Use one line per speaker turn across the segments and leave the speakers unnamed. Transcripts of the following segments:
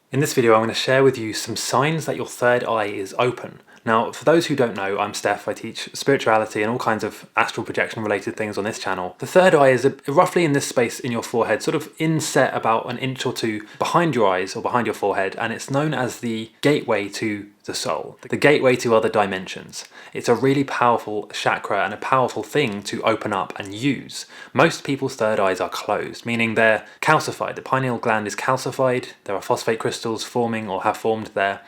In this video, I'm going to share with you some signs that your third eye is open. Now, for those who don't know, I'm Steph. I teach spirituality and all kinds of astral projection related things on this channel. The third eye is roughly in this space in your forehead, sort of inset about an inch or two behind your eyes or behind your forehead, and it's known as the gateway to the soul, the gateway to other dimensions. It's a really powerful chakra and a powerful thing to open up and use. Most people's third eyes are closed, meaning they're calcified. The pineal gland is calcified. There are phosphate crystals forming or have formed there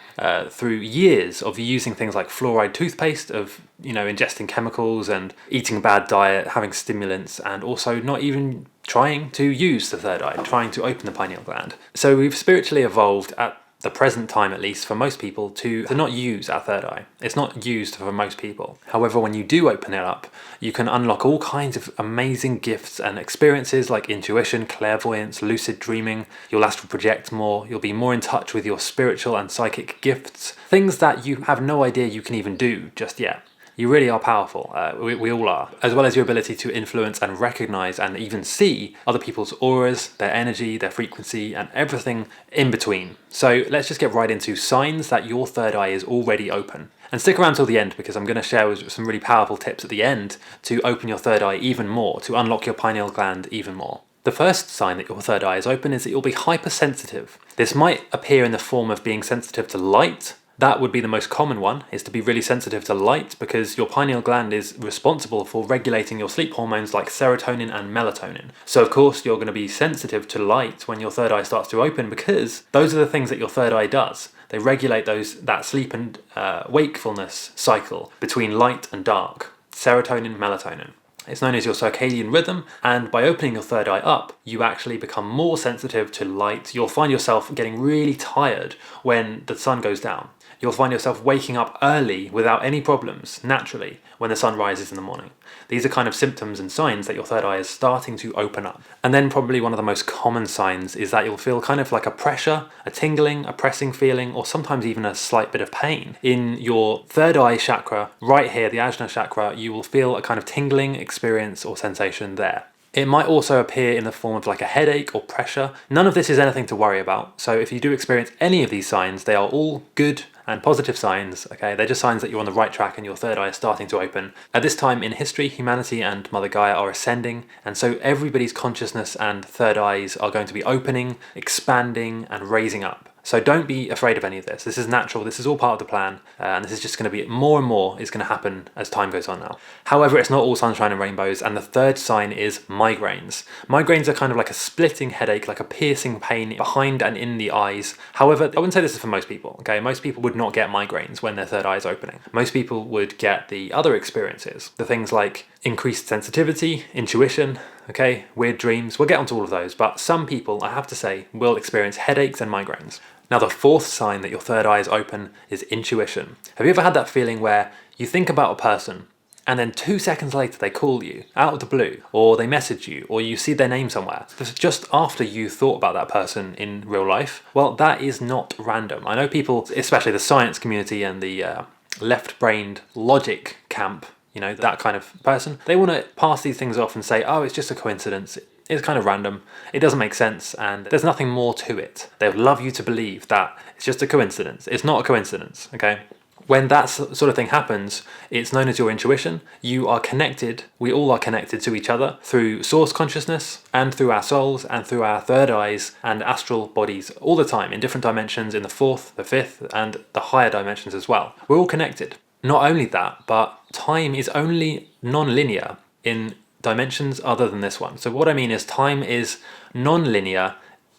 through years of using things like fluoride toothpaste, of ingesting chemicals and eating a bad diet, having stimulants, and also not even trying to use the third eye, trying to open the pineal gland. So we've spiritually evolved at the present time, at least for most people, to not use our third eye. It's not used for most people. However, when you do open it up, you can unlock all kinds of amazing gifts and experiences like intuition, clairvoyance, lucid dreaming. You'll astral project more. You'll be more in touch with your spiritual and psychic gifts, things that you have no idea you can even do just yet. You really are powerful, we all are, as well as your ability to influence and recognize and even see other people's auras, their energy, their frequency, and everything in between. So let's just get right into signs that your third eye is already open. And stick around till the end, because I'm going to share some really powerful tips at the end to open your third eye even more, to unlock your pineal gland even more. The first sign that your third eye is open is that you'll be hypersensitive. This might appear in the form of being sensitive to light. That would be the most common one, is to be really sensitive to light, because your pineal gland is responsible for regulating your sleep hormones like serotonin and melatonin. So of course you're going to be sensitive to light when your third eye starts to open, because those are the things that your third eye does. They regulate that sleep and wakefulness cycle between light and dark, serotonin, melatonin. It's known as your circadian rhythm, and by opening your third eye up, you actually become more sensitive to light. You'll find yourself getting really tired when the sun goes down. You'll find yourself waking up early without any problems, naturally, when the sun rises in the morning. These are kind of symptoms and signs that your third eye is starting to open up. And then probably one of the most common signs is that you'll feel kind of like a pressure, a tingling, a pressing feeling, or sometimes even a slight bit of pain. In your third eye chakra, right here, the Ajna chakra, you will feel a kind of tingling experience or sensation there. It might also appear in the form of like a headache or pressure. None of this is anything to worry about. So if you do experience any of these signs, they are all good and positive signs, okay? They're just signs that you're on the right track and your third eye is starting to open. At this time in history, humanity and Mother Gaia are ascending, and so everybody's consciousness and third eyes are going to be opening, expanding, and raising up. So don't be afraid of any of this. This is natural, this is all part of the plan, and this is just going to be more and more is going to happen as time goes on now. However, it's not all sunshine and rainbows, and the third sign is migraines. Migraines are kind of like a splitting headache, like a piercing pain behind and in the eyes. However, I wouldn't say this is for most people, okay? Most people would not get migraines when their third eye is opening. Most people would get the other experiences, the things like increased sensitivity, intuition, okay, weird dreams. We'll get onto all of those, but some people, I have to say, will experience headaches and migraines. Now, the fourth sign that your third eye is open is intuition. Have you ever had that feeling where you think about a person and then 2 seconds later they call you out of the blue, or they message you, or you see their name somewhere just after you thought about that person in real life? Well, that is not random. I know people, especially the science community and the left-brained logic camp, that kind of person, they want to pass these things off and say, oh, it's just a coincidence. It's kind of random, it doesn't make sense, and there's nothing more to it. They would love you to believe that it's just a coincidence. It's not a coincidence, okay? When that sort of thing happens, it's known as your intuition. You are connected, we all are connected to each other through source consciousness and through our souls and through our third eyes and astral bodies all the time in different dimensions, in the fourth, the fifth, and the higher dimensions as well. We're all connected. Not only that, but time is only non-linear in dimensions other than this one. So what I mean is time is non-linear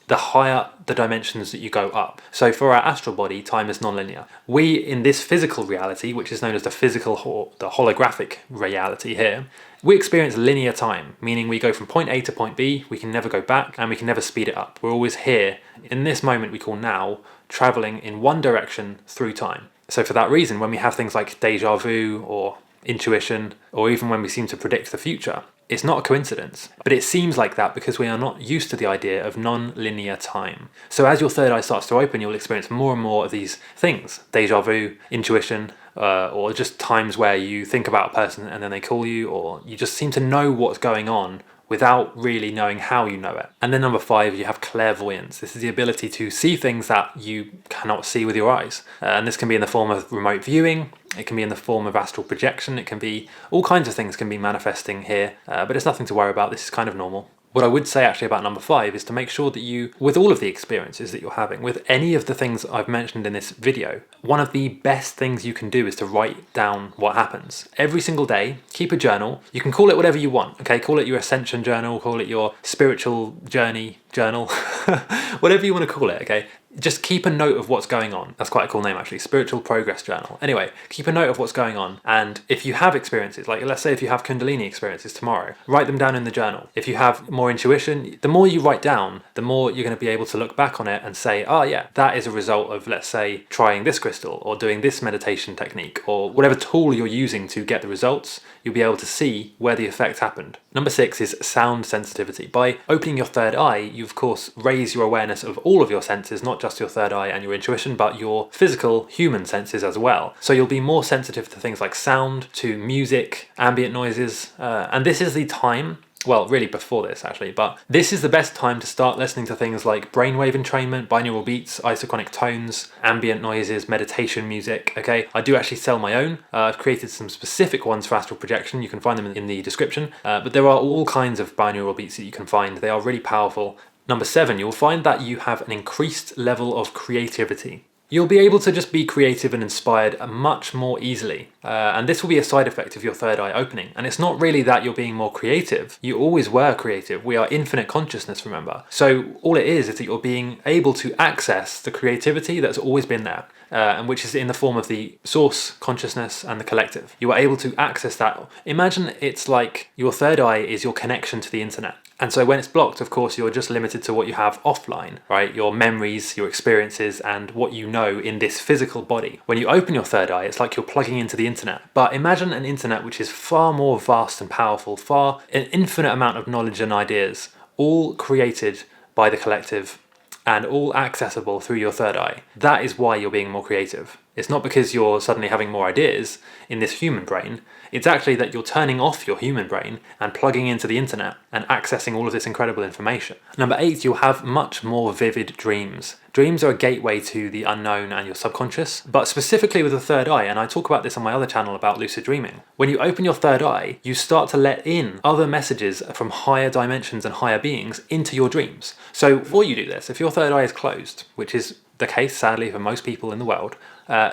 the higher the dimensions that you go up. So for our astral body, time is non-linear. We, in this physical reality, which is known as the holographic reality here, we experience linear time, meaning we go from point A to point B, we can never go back, and we can never speed it up. We're always here, in this moment we call now, traveling in one direction through time. So for that reason, when we have things like deja vu or intuition, or even when we seem to predict the future, it's not a coincidence, but it seems like that because we are not used to the idea of non-linear time. So as your third eye starts to open, you'll experience more and more of these things, deja vu, intuition, or just times where you think about a person and then they call you, or you just seem to know what's going on without really knowing how you know it. And then number 5, you have clairvoyance. This is the ability to see things that you cannot see with your eyes. And this can be in the form of remote viewing, it can be in the form of astral projection, it can be all kinds of things can be manifesting here, but it's nothing to worry about. This is kind of normal. What I would say actually about number 5 is to make sure that you, with all of the experiences that you're having, with any of the things I've mentioned in this video, one of the best things you can do is to write down what happens. Every single day, keep a journal. You can call it whatever you want, okay? Call it your ascension journal, call it your spiritual journey journal, whatever you want to call it, okay? Just keep a note of what's going on. That's quite a cool name actually, Spiritual Progress Journal. Anyway, keep a note of what's going on, and if you have experiences, like let's say if you have Kundalini experiences tomorrow, write them down in the journal. If you have more intuition, the more you write down, the more you're going to be able to look back on it and say, oh yeah, that is a result of, let's say, trying this crystal or doing this meditation technique or whatever tool you're using to get the results. You'll be able to see where the effect happened. Number 6 is sound sensitivity. By opening your third eye, you of course raise your awareness of all of your senses, not just your third eye and your intuition, but your physical human senses as well. So you'll be more sensitive to things like sound, to music, ambient noises, and this is the time, well, really before this actually, but this is the best time to start listening to things like brainwave entrainment, binaural beats, isochronic tones, ambient noises, meditation music, okay? I do actually sell my own. I've created some specific ones for astral projection. You can find them in the description, but there are all kinds of binaural beats that you can find. They are really powerful. Number 7, you'll find that you have an increased level of creativity. You'll be able to just be creative and inspired much more easily. And this will be a side effect of your third eye opening. And it's not really that you're being more creative. You always were creative. We are infinite consciousness, remember. So all it is that you're being able to access the creativity that's always been there. And which is in the form of the source consciousness and the collective. You are able to access that. Imagine it's like your third eye is your connection to the internet. And so when it's blocked, of course, you're just limited to what you have offline, right? Your memories, your experiences, and what you know in this physical body. When you open your third eye, it's like you're plugging into the internet. But imagine an internet which is far more vast and powerful, an infinite amount of knowledge and ideas, all created by the collective and all accessible through your third eye. That is why you're being more creative. It's not because you're suddenly having more ideas in this human brain. It's actually that you're turning off your human brain and plugging into the internet and accessing all of this incredible information. Number 8, you'll have much more vivid dreams. Dreams are a gateway to the unknown and your subconscious, but specifically with the third eye, and I talk about this on my other channel about lucid dreaming. When you open your third eye, you start to let in other messages from higher dimensions and higher beings into your dreams. So before you do this, if your third eye is closed, which is the case sadly for most people in the world,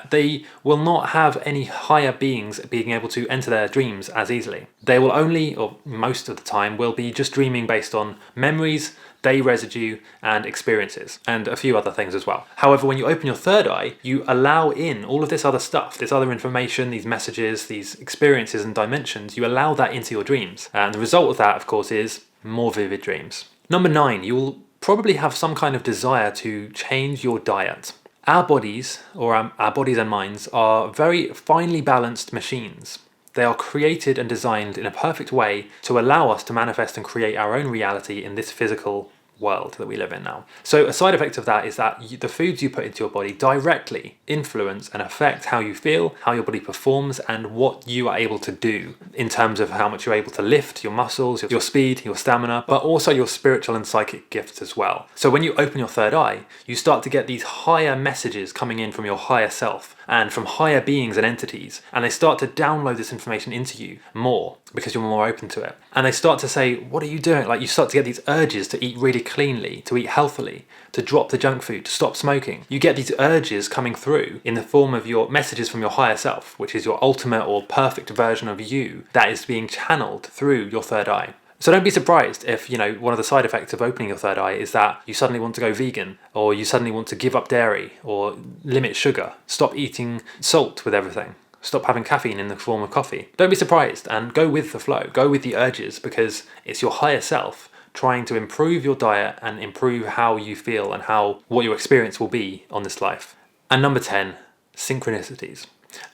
they will not have any higher beings being able to enter their dreams as easily. They will only, or most of the time, will be just dreaming based on memories, day residue, and experiences, and a few other things as well. However, when you open your third eye, you allow in all of this other stuff, this other information, these messages, these experiences and dimensions, you allow that into your dreams. And the result of that, of course, is more vivid dreams. Number 9, you will probably have some kind of desire to change your diet. Our bodies, or our bodies and minds, are very finely balanced machines. They are created and designed in a perfect way to allow us to manifest and create our own reality in this physical world that we live in now. So a side effect of that is that the foods you put into your body directly influence and affect how you feel, how your body performs, and what you are able to do in terms of how much you're able to lift, your muscles, your speed, your stamina, but also your spiritual and psychic gifts as well. So when you open your third eye, you start to get these higher messages coming in from your higher self and from higher beings and entities, and they start to download this information into you more because you're more open to it. And they start to say, what are you doing? Like, you start to get these urges to eat really cleanly, to eat healthily, to drop the junk food, to stop smoking. You get these urges coming through in the form of your messages from your higher self, which is your ultimate or perfect version of you that is being channeled through your third eye. So don't be surprised if, one of the side effects of opening your third eye is that you suddenly want to go vegan, or you suddenly want to give up dairy, or limit sugar, stop eating salt with everything, stop having caffeine in the form of coffee. Don't be surprised and go with the flow, go with the urges, because it's your higher self trying to improve your diet and improve how you feel and what your experience will be on this life. And number 10, synchronicities.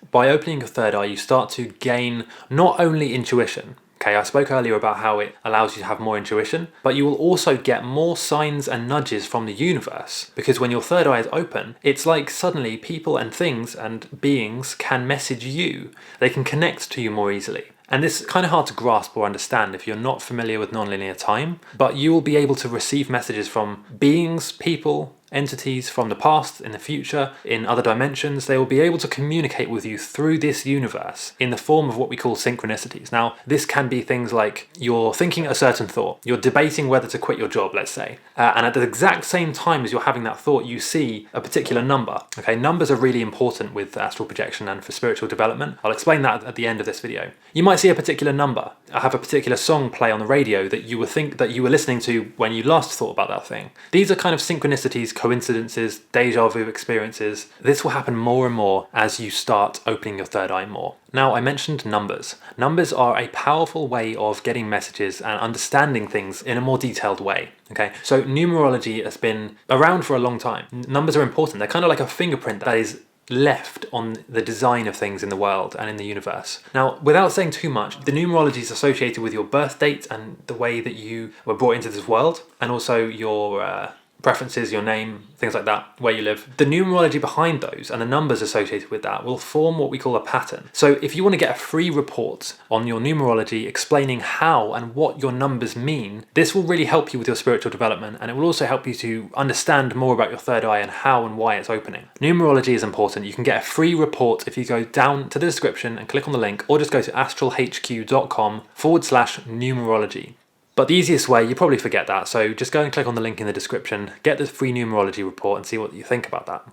By opening your third eye, you start to gain not only intuition. Okay, I spoke earlier about how it allows you to have more intuition, but you will also get more signs and nudges from the universe, because when your third eye is open, it's like suddenly people and things and beings can message you. They can connect to you more easily. And this is kind of hard to grasp or understand if you're not familiar with nonlinear time, but you will be able to receive messages from beings, people, entities from the past, in the future, in other dimensions. They will be able to communicate with you through this universe in the form of what we call synchronicities. Now, this can be things like you're thinking a certain thought, you're debating whether to quit your job, let's say, and at the exact same time as you're having that thought, you see a particular number. Okay, numbers are really important with astral projection and for spiritual development. I'll explain that at the end of this video. You might see a particular number, have a particular song play on the radio that you would think that you were listening to when you last thought about that thing. These are kind of synchronicities, coincidences, deja vu experiences. This will happen more and more as you start opening your third eye more. Now, I mentioned numbers. Numbers are a powerful way of getting messages and understanding things in a more detailed way. Okay, so numerology has been around for a long time. Numbers are important. They're kind of like a fingerprint that is left on the design of things in the world and in the universe. Now, without saying too much, the numerology is associated with your birth date and the way that you were brought into this world, and also your preferences, your name, things like that, where you live. The numerology behind those and the numbers associated with that will form what we call a pattern. So if you want to get a free report on your numerology explaining how and what your numbers mean, this will really help you with your spiritual development, and it will also help you to understand more about your third eye and how and why it's opening. Numerology is important. You can get a free report if you go down to the description and click on the link, or just go to astralhq.com/numerology. But the easiest way, you probably forget that, so just go and click on the link in the description, get the free numerology report and see what you think about that.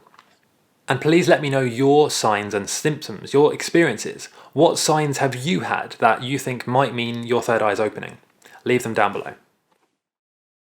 And please let me know your signs and symptoms, your experiences. What signs have you had that you think might mean your third eye is opening? Leave them down below.